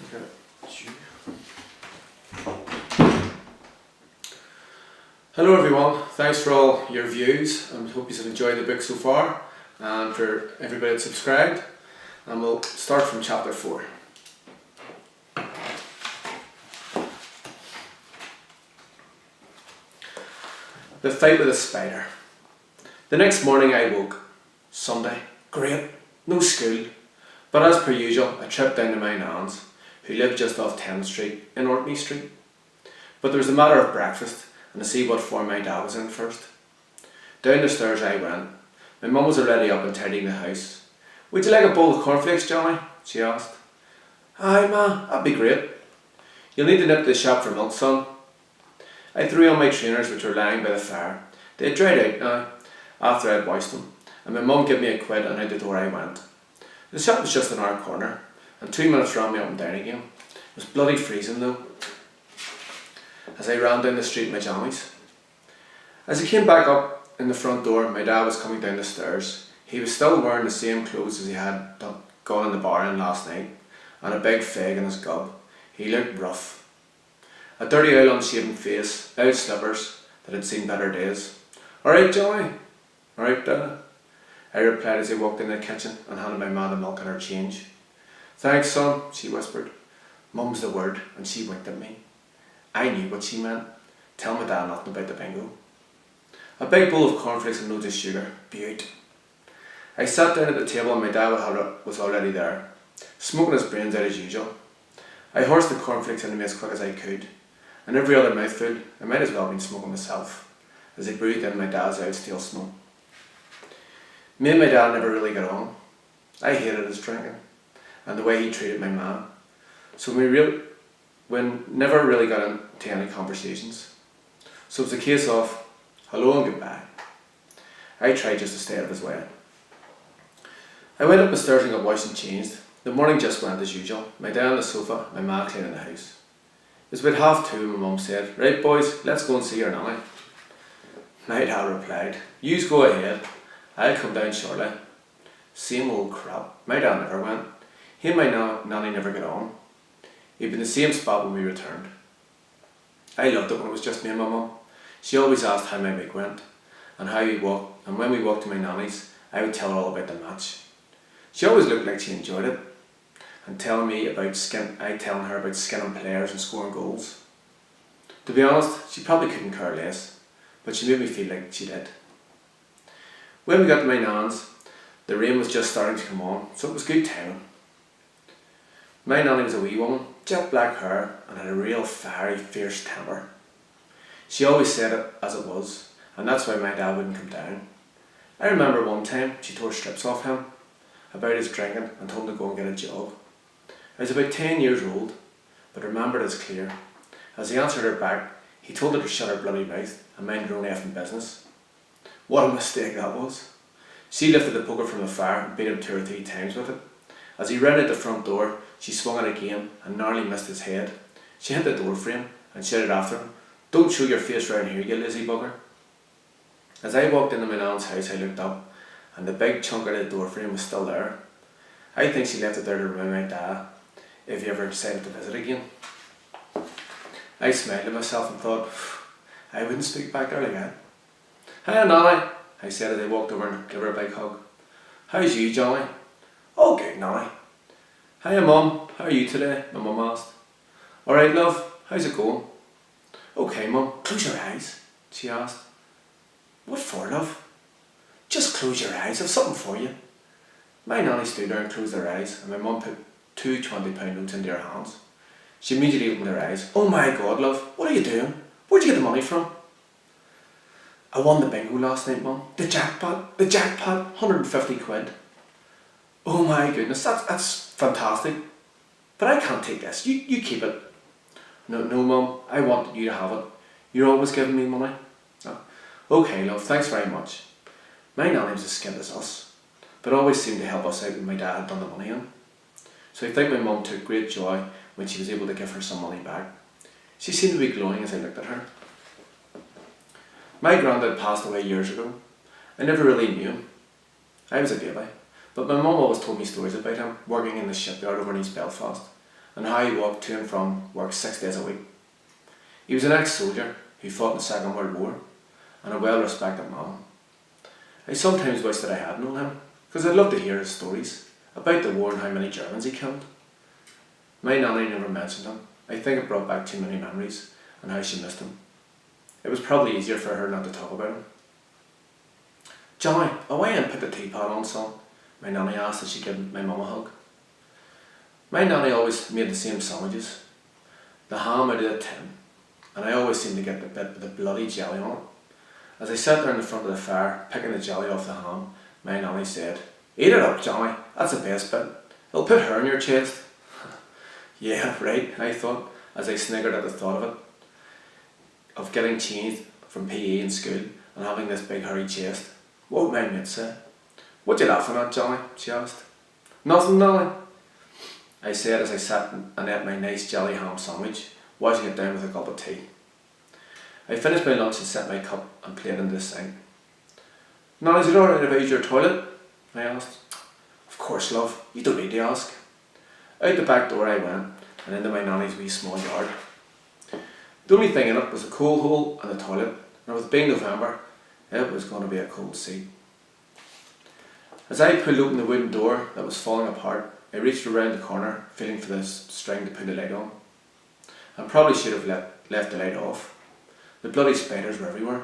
Okay. Hello everyone, thanks for all your views and hope you've enjoyed the book so far, and for everybody that's subscribed, and we'll start from chapter 4. The fight with a spider. The next morning I woke. Sunday. Great. No school. But as per usual, I tripped down to my nan's, who lived just off 10th Street in Orkney Street. But there was a matter of breakfast and to see what form my dad was in first. Down the stairs I went. My mum was already up and tidying the house. "Would you like a bowl of cornflakes, Johnny?" she asked. "Aye, ma, that'd be great." "You'll need to nip to the shop for milk, son." I threw on my trainers, which were lying by the fire. They had dried out now, after I had washed them, and my mum gave me a quid and out the door I went. The shop was just in our corner, and 2 minutes ran me up and down again. It was bloody freezing though, as I ran down the street in my jammies. As I came back up in the front door, my dad was coming down the stairs. He was still wearing the same clothes as he had gone in the bar in last night, and a big fag in his gob. He looked rough. A dirty old unshaven face, old slippers that had seen better days. "Alright, Johnny?" "Alright, Dad," I replied as I walked in the kitchen and handed my ma the milk and her change. "Thanks, son," she whispered. "Mum's the word," and she winked at me. I knew what she meant. Tell my dad nothing about the bingo. A big bowl of cornflakes and loads of sugar. Beaut. I sat down at the table and my dad was already there, smoking his brains out as usual. I horsed the cornflakes into me as quick as I could, and every other mouthful I might as well have been smoking myself, as I breathed in my dad's old stale smoke. Me and my dad never really got on. I hated his drinking, and the way he treated my mum, so we never really got into any conversations. So it was a case of hello and goodbye. I tried just to stay out of his way. I went up the stairs and got washed and changed. The morning just went as usual. My dad on the sofa, my ma cleaning the house. It was about 2:30 when my mum said, "Right boys, let's go and see your nanny." My dad replied, "Yous go ahead, I'll come down shortly." Same old crap. My dad never went. He and my nanny never got on. He'd been in the same spot when we returned. I loved it when it was just me and my mum. She always asked how my week went and how we walked, and when we walked to my nanny's, I would tell her all about the match. She always looked like she enjoyed it, and telling her about skinning players and scoring goals. To be honest, she probably couldn't care less, but she made me feel like she did. When we got to my nan's, the rain was just starting to come on, so it was good timing. My nanny was a wee woman, jet black hair, and had a real fiery, fierce temper. She always said it as it was, and that's why my dad wouldn't come down. I remember one time she tore strips off him about his drinking and told him to go and get a job. I was about 10 years old, but remembered as clear. As he answered her back, he told her to shut her bloody mouth and mind her own effing business. What a mistake that was. She lifted the poker from the fire and beat him 2 or 3 times with it. As he ran out the front door, she swung it again and narrowly missed his head. She hit the door frame and shouted after him, "Don't show your face round here, you lazy bugger." As I walked into my nan's house, I looked up, and the big chunk out of the door frame was still there. I think she left it there to remind my dad if he ever decided to visit again. I smiled to myself and thought, I wouldn't speak back there again. "Hiya, Nanny," I said as I walked over and gave her a big hug. "How's you, Johnny?" "Oh, good, Nanny." "Hiya, Mum, how are you today?" my mum asked. "Alright, love, how's it going?" "Okay, Mum." "Close your eyes," she asked. "What for, love?" "Just close your eyes, I've something for you." My nanny stood there and closed her eyes, and my mum put 2 £20 notes into her hands. She immediately opened her eyes. "Oh my God, love, what are you doing? Where'd you get the money from?" "I won the bingo last night, Mum. The jackpot, 150 quid. "Oh my goodness, that's fantastic. But I can't take this, you keep it." No, Mum, I want you to have it. You're always giving me money." "Oh, okay, love, thanks very much." My nanny was as skint as us, but always seemed to help us out when my dad had done the money in. So I think my mum took great joy when she was able to give her some money back. She seemed to be glowing as I looked at her. My granddad passed away years ago. I never really knew him. I was a baby, but my mum always told me stories about him, working in the shipyard over in East Belfast, and how he walked to and from work 6 days a week. He was an ex-soldier who fought in the Second World War and a well-respected man. I sometimes wish that I had known him, because I'd love to hear his stories about the war and how many Germans he killed. My nanny never mentioned him. I think it brought back too many memories and how she missed him. It was probably easier for her not to talk about him. "Jonny, away and put the teapot on, son," my nanny asked as she gave my mum a hug. My nanny always made the same sandwiches, the ham out of the tin, and I always seemed to get the bit with the bloody jelly on it. As I sat there in the front of the fire, picking the jelly off the ham, my nanny said, "Eat it up, Jonny, that's the best bit. It'll put hair in your chest." Yeah, right, I thought, as I sniggered at the thought of it, of getting changed from PE in school and having this big hairy chest. What would my mate say? "What you laughing at, Jonny?" she asked. "Nothing, nanny," I said as I sat and ate my nice jelly ham sandwich, washing it down with a cup of tea. I finished my lunch and set my cup and plate into the sink. "Nanny, is it alright if I use your toilet?" I asked. "Of course, love, you don't need to ask." Out the back door I went and into my nanny's wee small yard. The only thing in it was a coal hole and a toilet, and with it being November, it was going to be a cold seat. As I pulled open the wooden door that was falling apart, I reached around the corner, feeling for this string to put the light on. I probably should have left the light off. The bloody spiders were everywhere.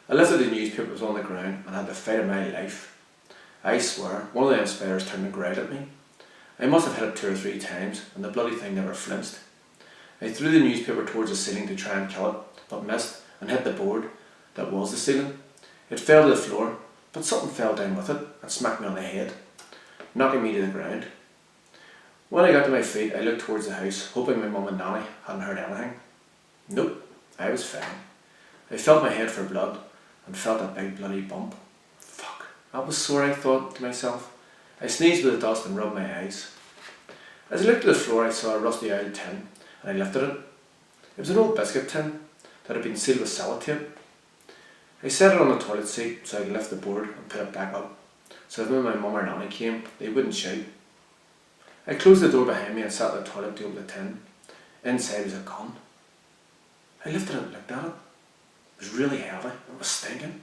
I lifted the newspapers on the ground and had the fight of my life. I swear, one of them spiders turned and growled at me. I must have hit it 2 or 3 times, and the bloody thing never flinched. I threw the newspaper towards the ceiling to try and kill it, but missed and hit the board that was the ceiling. It fell to the floor, but something fell down with it and smacked me on the head, knocking me to the ground. When I got to my feet, I looked towards the house, hoping my mum and nanny hadn't heard anything. Nope, I was fine. I felt my head for blood and felt a big bloody bump. Fuck, that was sore, I thought to myself. I sneezed with the dust and rubbed my eyes. As I looked at the floor, I saw a rusty old tin, and I lifted it. It was an old biscuit tin that had been sealed with sellotape. I set it on the toilet seat so I could lift the board and put it back up, so that when my mum or nanny came, they wouldn't shout. I closed the door behind me and sat in the toilet to open the tin. Inside was a gun. I lifted it and looked at it. It was really heavy and it was stinking.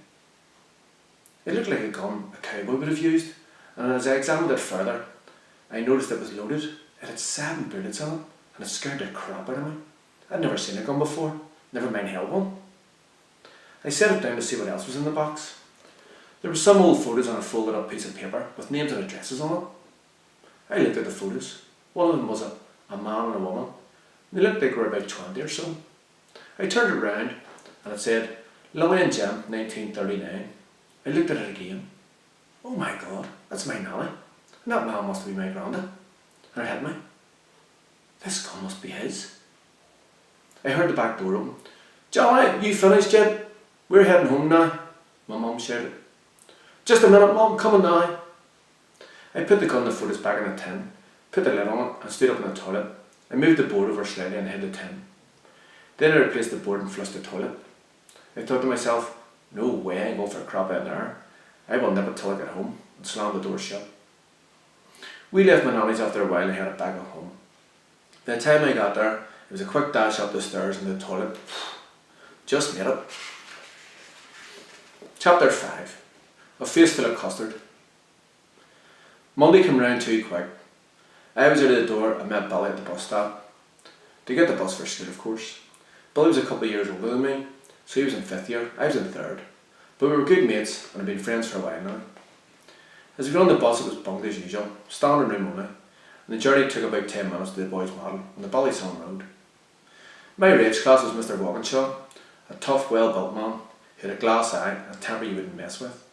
It looked like a gun a cowboy would have used, and as I examined it further, I noticed it was loaded. It had 7 bullets in it, and it scared the crap out of me. I'd never seen a gun before, never mind held one. I set it down to see what else was in the box. There were some old photos on a folded up piece of paper with names and addresses on it. I looked at the photos. One of them was a man and a woman. They looked like they were about 20 or so. I turned it round and it said, "Lily and Jim, 1939. I looked at it again. Oh my God, that's my nanny. And that man must be my granda. And it hit me. This gun must be his. I heard the back door open. "Jonny, you finished yet? We're heading home now," my mum shouted. "Just a minute, Mum, coming now." I put the gun and the photos back in the tin, put the lid on it and stood up in the toilet. I moved the board over slightly and hid the tin. Then I replaced the board and flushed the toilet. I thought to myself, no way I'm going for a crap out there. I will nip it till I get home, and slammed the door shut. We left my nanny's after a while and headed back home. By the time I got there, it was a quick dash up the stairs into the toilet. Just made it. Chapter 5. A face full of custard. Monday came round too quick. I was out of the door and met Billy at the bus stop. To get the bus for school, of course. Billy was a couple of years older than me, so he was in 5th year, I was in 3rd. But we were good mates and had been friends for a while now. As we got on the bus, it was bunked as usual, standing room only, and the journey took about 10 minutes to the boys' model on the Ballyson Road. My race class was Mr. Walkinshaw, a tough, well-built man who had a glass eye and a temper you wouldn't mess with.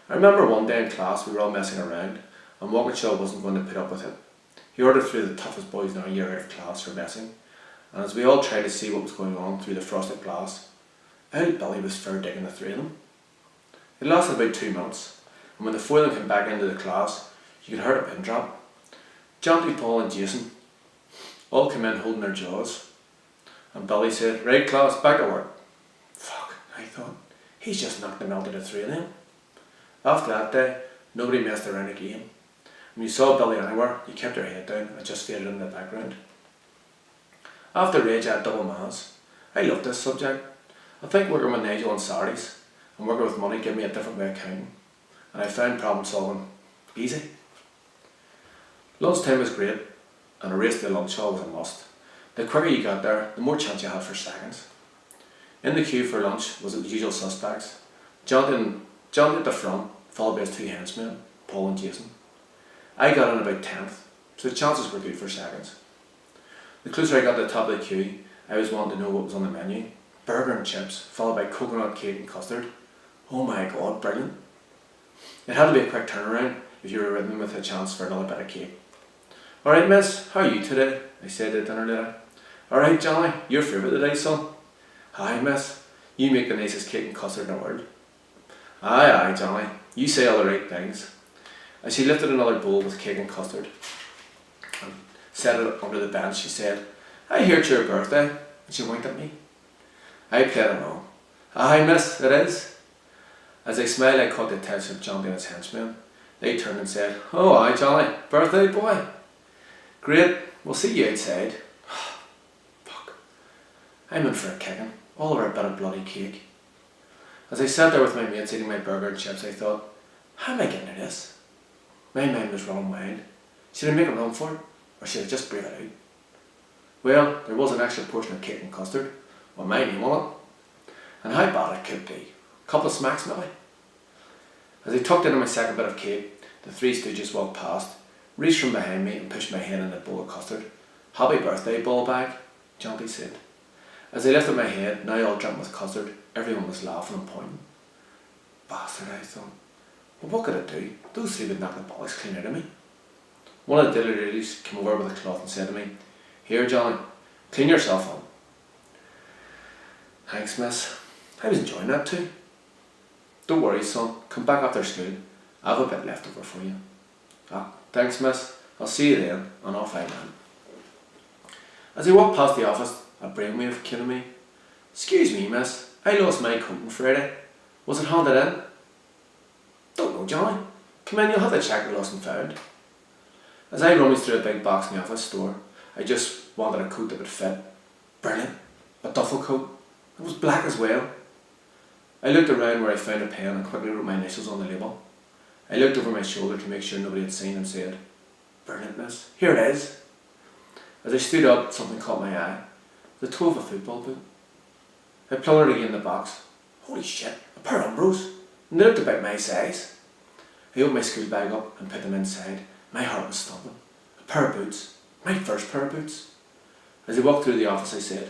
I remember one day in class we were all messing around, and Walkinshaw wasn't going to put up with it. He ordered through the toughest boys in our year out of class for messing, and as we all tried to see what was going on through the frosted glass, old Billy was fair digging the 3 of them. It lasted about 2 minutes, and when the 4 of them came back into the class, you could hear a pin drop. Jonty, Paul and Jason all came in holding their jaws, and Billy said, "Right class, back at work." Fuck, I thought, he's just knocked the melt out of 3 of them. After that day, nobody messed around again. When you saw Billy anywhere, you kept your head down and just faded in the background. After Rage I had double maths. I love this subject. I think working with Nigel on Saturdays and working with money gave me a different way of counting, and I found problem solving easy. Lunchtime was great, and a race to the lunch hall was a must. The quicker you got there, the more chance you had for seconds. In the queue for lunch was the usual suspects. Jonny at the front, followed by his two henchmen, Paul and Jason. I got in about 10th, so the chances were good for seconds. The closer I got to the top of the queue, I was wanting to know what was on the menu. Burger and chips, followed by coconut cake and custard. Oh my god, brilliant. It had to be a quick turnaround if you were ridden with a chance for another bit of cake. Alright miss, how are you today? I said at dinner later. Alright Jonny, your favourite today son? Aye miss, you make the nicest cake and custard in the world. Aye Jonny, you say all the right things. As she lifted another bowl with cake and custard and set it under the bench, she said, I hear it's your birthday, and she winked at me. I played along. Aye miss, it is. As I smiled I caught the attention of Jonny and his henchmen. They turned and said, oh aye Jonny, birthday boy. Great, we'll see you outside. Fuck. I'm in for a kicking, all over a bit of bloody cake. As I sat there with my mates eating my burger and chips, I thought, how am I getting to this? My mind was running wild. Should I make a run for it, or should I just breathe it out? Well, there was an extra portion of cake and custard, with my name on it, and how bad it could be. A couple of smacks maybe. As I tucked into my second bit of cake, the three stooges walked past, reached from behind me and pushed my head in a bowl of custard. Happy birthday, ball bag, Jonny said. As I lifted my head, now all dripping with custard, everyone was laughing and pointing. Bastard, I thought. Well, what could I do? Those three would knock the bollocks clean out of me. One of the dilly ladies came over with a cloth and said to me, here Jonny, clean yourself up. Thanks miss, I was enjoying that too. Don't worry son, come back after school, I have a bit left over for you. Ah, thanks miss, I'll see you then, and off I went. As I walked past the office, a brainwave came to me. Excuse me miss, I lost my coat on Friday. Was it handed in? Don't know Jonny, come in, you'll have to check the lost and found. As I rummaged through a big box in the office store, I just wanted a coat that would fit. Brilliant, a duffel coat. It was black as well. I looked around where I found a pen and quickly wrote my initials on the label. I looked over my shoulder to make sure nobody had seen and said, brilliant miss, here it is. As I stood up, something caught my eye. The toe of a football boot. I plundered again in the box. Holy shit, a pair of Umbros. And they looked about my size. I opened my school bag up and put them inside. My heart was thumping. A pair of boots. My first pair of boots. As I walked through the office I said,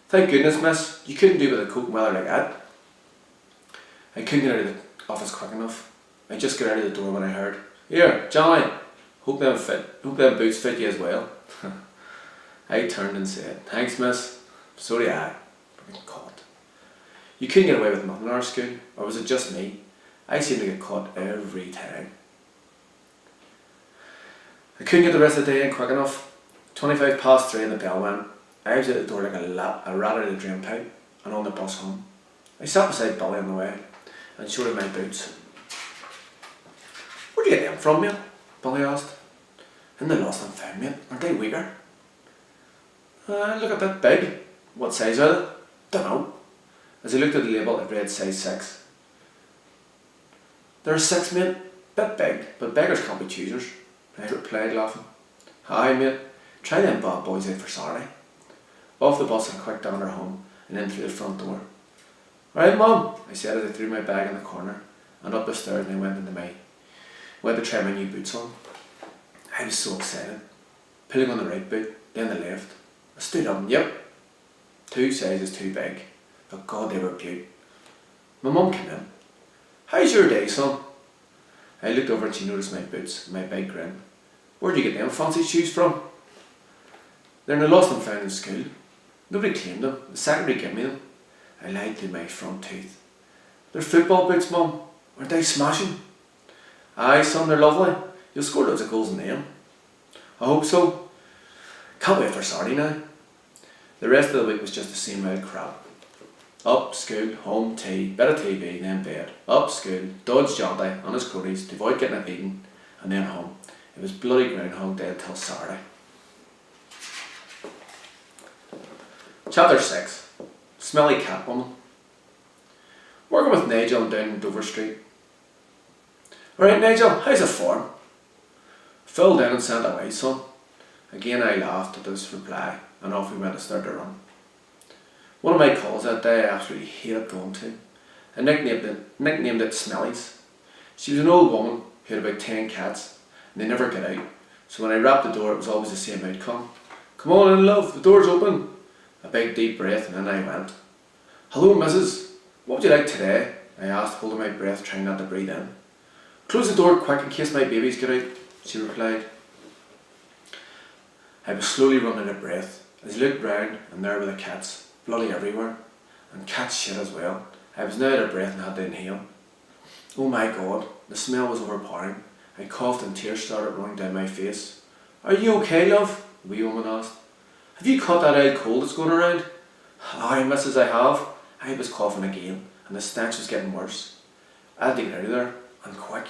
thank goodness miss, you couldn't do with a coat and weather like that. I couldn't get out of the office quick enough. I just got out of the door when I heard, here, Jonny, hope them boots fit you as well. I turned and said, thanks miss, so do I. Fucking caught. You couldn't get away with nothing in our school, or was it just me? I seem to get caught every time. I couldn't get the rest of the day in quick enough. 25 past 3 and the bell went. I was at the door like a rat out of the drain pipe and on the bus home. I sat beside Billy on the way and showed him my boots. Where'd you get them from, mate? Billy asked. In the lost and found, mate. Aren't they weaker? Look a bit big. What size are they? Dunno. As I looked at the label, it read size 6. They're a 6, mate. Bit big, but beggars can't be choosers. I replied, laughing. Aye, mate. Try them bad boys out for Saturday. Off the bus and a quick dander home, and in through the front door. Right, Mum, I said as I threw my bag in the corner, and up the stairs and I went to try my new boots on. I was so excited. Pulling on the right boot, then the left. I stood up and yep, 2 sizes too big. But God, they were cute. My mum came in. How's your day, son? I looked over and she noticed my boots and my big grin. Where'd you get them fancy shoes from? They're in a lost and found in school. Nobody claimed them. The secretary gave me them. I lied through my front tooth. They're football boots, Mum. Aren't they smashing? Aye, son, they're lovely. You'll score loads of goals in them. I hope so. Can't wait for Saturday now. The rest of the week was just the same old crap. Up, school, home, tea, bit of TV, then bed. Up, school, dodge Jonny and his cronies to avoid getting a beating, and then home. It was bloody Groundhog Day until Saturday. Chapter 6. Smelly Cat Woman. Working with Nigel down Dover Street. Alright Nigel, how's the form? Filled in and sent away, son. Again I laughed at this reply and off we went to start the run. One of my calls that day I absolutely hated going to. I nicknamed it Smellies. She was an old woman who had about 10 cats and they never get out. So when I rapped the door it was always the same outcome. Come on in love, the door's open. A big deep breath and then I went. Hello missus, what would you like today? I asked, holding my breath, trying not to breathe in. Close the door quick in case my babies get out, she replied. I was slowly running out of breath as I looked round and there were the cats, bloody everywhere, and cat shit as well. I was now out of breath and had to inhale. Oh my god, the smell was overpowering. I coughed and tears started running down my face. Are you okay, love? The wee woman asked. Have you caught that old cold that's going around? Aye, missus, I have. I was coughing again and the stench was getting worse. I had to get out of there, and quick.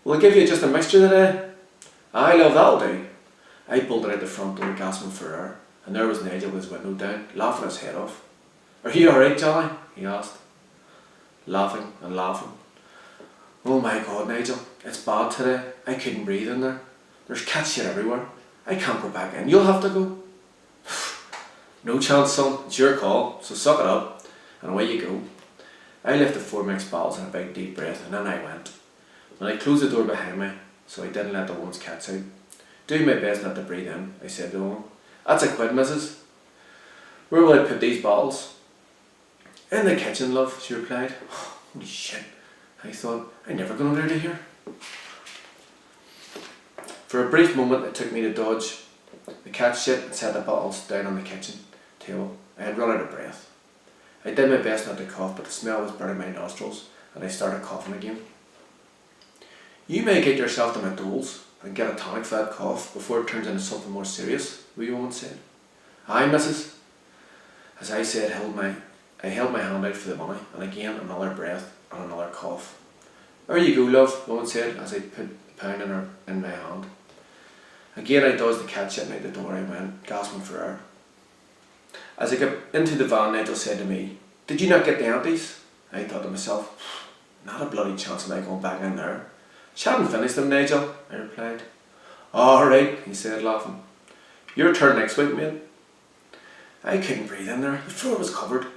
Will I give you just a mixture today? Aye, love, that'll do. I bolted out the front door gasping for air, and there was Nigel with his window down, laughing his head off. Are you alright, Jonny? He asked. Laughing and laughing. Oh my god, Nigel, it's bad today. I couldn't breathe in there. There's cat shit everywhere. I can't go back in. You'll have to go. No chance, son. It's your call, so suck it up. And away you go. I lifted 4 mixed bottles in a big deep breath and then I went. When I closed the door behind me, so I didn't let the woman's cats out. Doing my best not to breathe in, I said to the woman. That's a quid, missus. Where will I put these bottles? In the kitchen, love, she replied. Holy shit, I thought, I'm never going to get out of here. For a brief moment it took me to dodge the cat shit and set the bottles down on the kitchen table. I had run out of breath. I did my best not to cough, but the smell was burning my nostrils and I started coughing again. You may get yourself to McDonald's and get a tonic for that cough before it turns into something more serious, the wee woman said. Aye, missus. As I said, I held my hand out for the money, and again another breath and another cough. There you go, love, the woman said as I put the pound in my hand. Again I dodged the cat shit and out the door I went, gasping for air. As I got into the van, Nigel said to me, Did you not get the aunties? I thought to myself, not a bloody chance am I going back in there. She hadn't finished them, Nigel, I replied. Alright, he said, laughing. Your turn next week, mate. I couldn't breathe in there, the floor was covered.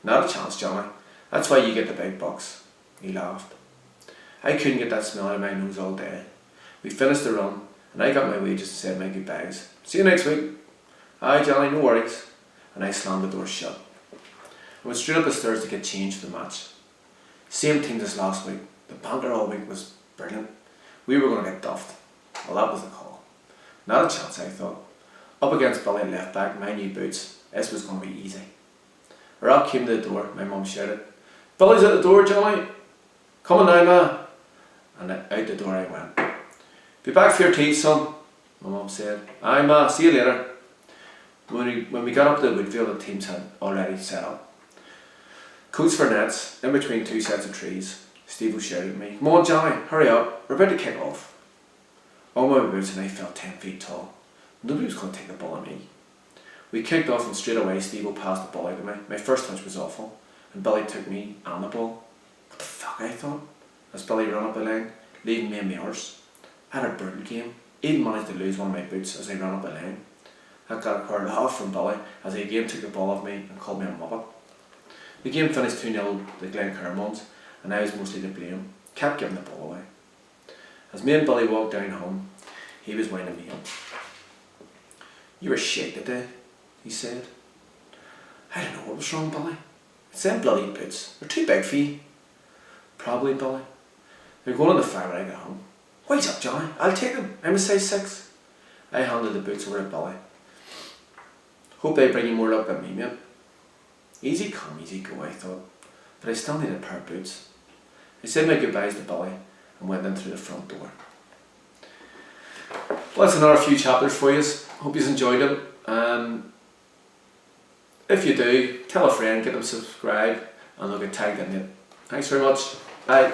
Not a chance, Jonny. That's why you get the big bucks. He laughed. I couldn't get that smell out of my nose all day. We finished the run, and I got my wages and said my goodbyes. See you next week. Aye, Jonny, no worries. And I slammed the door shut. I went straight up the stairs to get changed for the match. Same thing as last week. The banter all week was brilliant. We were going to get duffed. Well, that was the call. Not a chance, I thought. Up against Billy left back, my new boots. This was going to be easy. A rap came to the door. My mum shouted, Billy's at the door, Jonny. Come on now, ma. And out the door I went. Be back for your tea, son, my mum said. Aye, ma, see you later. When we got up to the Woodfield, the teams had already set up. Coats for nets, in between 2 sets of trees. Steve shouted at me, Come on, Jonny, hurry up, we're about to kick off. On my boots and I felt 10 feet tall. Nobody was going to take the ball on me. We kicked off and straight away Steve passed the ball out to me. My first touch was awful, and Billy took me and the ball. What the fuck, I thought, as Billy ran up the lane, leaving me in my arse. I had a brutal game, even managed to lose one of my boots as I ran up the lane. I got a quarter half from Billy as he again took the ball off me and called me a muppet. The game finished 2-0 the Glencairn ones, and I was mostly to blame, kept giving the ball away. As me and Billy walked down home, he was winding me up. You were shit today, he said. I don't know what was wrong, Billy. It's them bloody boots. They're too big for you. Probably, Billy. They're going on the fire when I get home. Wise up, Jonny. I'll take them. I'm a size 6. I handed the boots over to Billy. Hope they bring you more luck than me, mate. Easy come, easy go, I thought. But I still needed a pair of boots. I said my goodbyes to Billy and went in through the front door. Well, that's another few chapters for you. Hope you enjoyed them. If you do, tell a friend, get them subscribed, and they'll get tagged in it. Thanks very much. Bye.